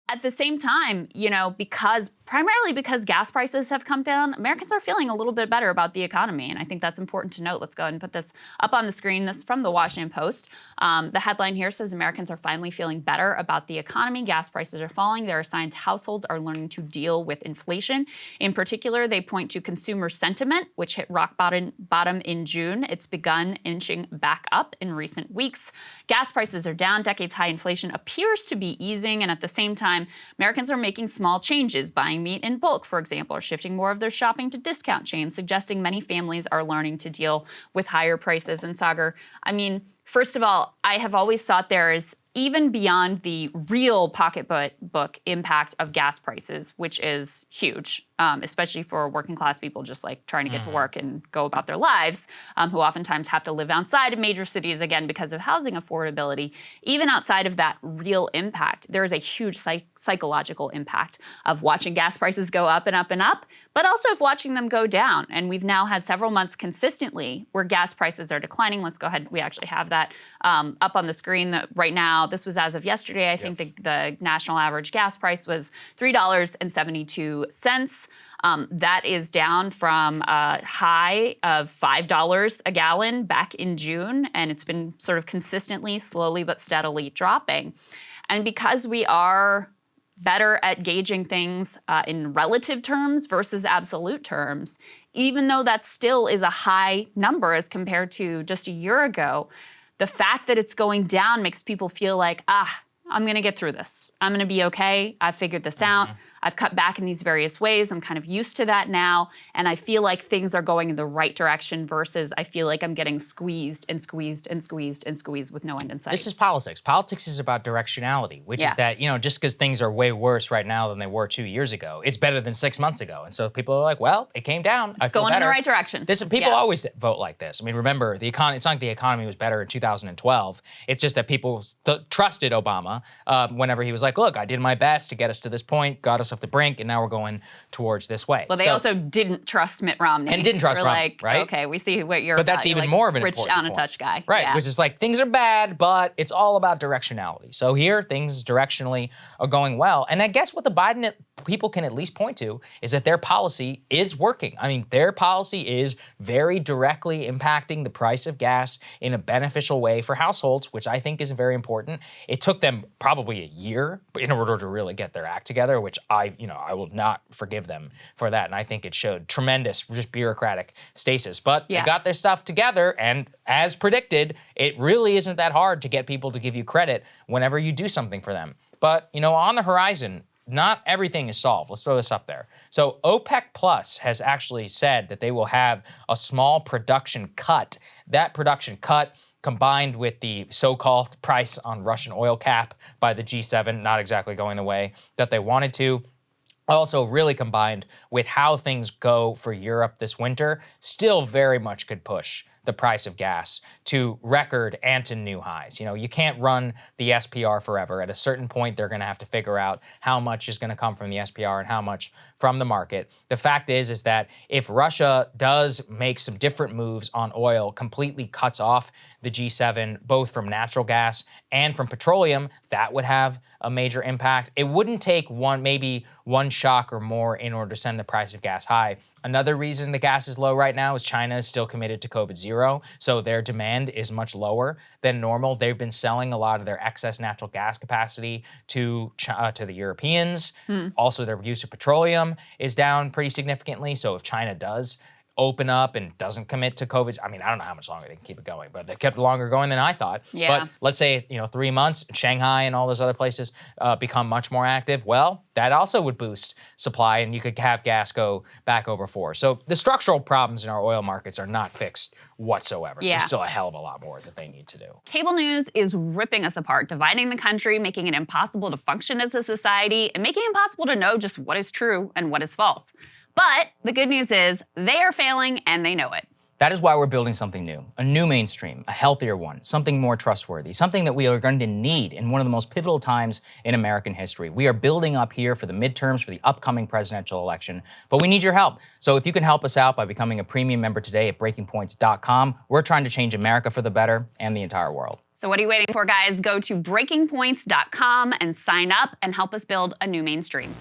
At the same time, primarily because gas prices have come down, Americans are feeling a little bit better about the economy. And I think that's important to note. Let's go ahead and put this up on the screen. This is from the Washington Post. The headline here says Americans are finally feeling better about the economy. Gas prices are falling. There are signs households are learning to deal with inflation. In particular, they point to consumer sentiment, which hit rock bottom in June. It's begun inching back up in recent weeks. Gas prices are down. Decades high inflation appears to be easing. And at the same time, Americans are making small changes, buying meat in bulk, for example, or shifting more of their shopping to discount chains, suggesting many families are learning to deal with higher prices. And Saagar, first of all, I have always thought there is, even beyond the real pocketbook impact of gas prices, which is huge, especially for working class people just like trying to get to work and go about their lives, who oftentimes have to live outside of major cities, again, because of housing affordability. Even outside of that real impact, there is a huge psychological impact of watching gas prices go up and up and up, but also of watching them go down. And we've now had several months consistently where gas prices are declining. Let's go ahead. We actually have that up on the screen right now. This was as of yesterday. I think the national average gas price was $3.72. That is down from a high of $5 a gallon back in June, and it's been sort of consistently, slowly but steadily dropping. And because we are better at gauging things in relative terms versus absolute terms, even though that still is a high number as compared to just a year ago, the fact that it's going down makes people feel like, I'm going to get through this. I'm going to be okay. I've figured this out. I've cut back in these various ways. I'm kind of used to that now. And I feel like things are going in the right direction versus I feel like I'm getting squeezed and squeezed and squeezed and squeezed with no end in sight. This is politics. Politics is about directionality, which is that, just because things are way worse right now than they were 2 years ago, it's better than 6 months ago. And so people are like, well, it came down. It's going in the right direction. People always vote like this. Remember, the economy. It's not like the economy was better in 2012. It's just that people trusted Obama whenever he was like, look, I did my best to get us to this point, got us off the brink, and now we're going towards this way. Well, they also didn't trust Mitt Romney. And didn't trust Romney, right? Okay, we see what you're But that's even more of an rich important down a touch guy. Right, which is like, things are bad, but it's all about directionality. So here, things directionally are going well. And I guess what the Biden people can at least point to is that their policy is working. Their policy is very directly impacting the price of gas in a beneficial way for households, which I think is very important. It took them probably a year in order to really get their act together, which I will not forgive them for that. And I think it showed tremendous just bureaucratic stasis. But they got their stuff together, and as predicted, it really isn't that hard to get people to give you credit whenever you do something for them. But, on the horizon, not everything is solved. Let's throw this up there. So OPEC Plus has actually said that they will have a small production cut. That production cut, combined with the so-called price on Russian oil cap by the G7, not exactly going the way that they wanted to, also really combined with how things go for Europe this winter, still very much could push the price of gas to record and to new highs. You can't run the SPR forever. At a certain point, they're going to have to figure out how much is going to come from the SPR and how much from the market. The fact is that if Russia does make some different moves on oil, completely cuts off the G7, both from natural gas and from petroleum, that would have a major impact. It wouldn't take maybe one shock or more in order to send the price of gas high. Another reason the gas is low right now is China is still committed to COVID zero, so their demand is much lower than normal. They've been selling a lot of their excess natural gas capacity to the Europeans. Also, their use of petroleum is down pretty significantly, so if China does open up and doesn't commit to COVID, I don't know how much longer they can keep it going, but they kept it longer going than I thought. But let's say, 3 months, Shanghai and all those other places become much more active. Well, that also would boost supply, and you could have gas go back over 4. So the structural problems in our oil markets are not fixed whatsoever. There's still a hell of a lot more that they need to do. Cable news is ripping us apart, dividing the country, making it impossible to function as a society, and making it impossible to know just what is true and what is false. But the good news is they are failing and they know it. That is why we're building something new, a new mainstream, a healthier one, something more trustworthy, something that we are going to need in one of the most pivotal times in American history. We are building up here for the midterms, for the upcoming presidential election, but we need your help. So if you can help us out by becoming a premium member today at breakingpoints.com, we're trying to change America for the better and the entire world. So what are you waiting for, guys? Go to breakingpoints.com and sign up and help us build a new mainstream.